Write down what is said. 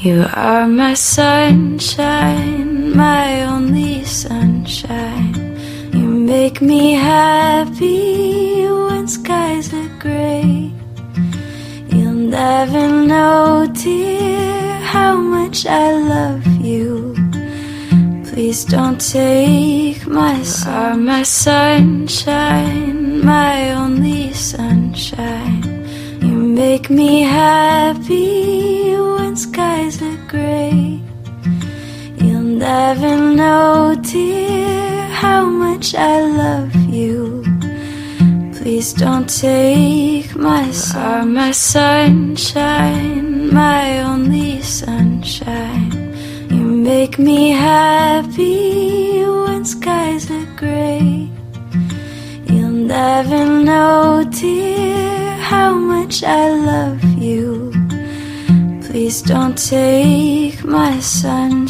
You are my sunshine, my only sunshine. You make me happy when skies are gray. You'll never know, dear, how much I love you. Please don't take my sun. You are my sunshine, my only sunshine. You make me happy when skies are gray. You'll never know, dear, how much I love you. Please don't take my sun. You are my sunshine, my only sunshine. You make me happy when skies are gray. You'll never know, dear, how much I love you. Please don't take my sunshine.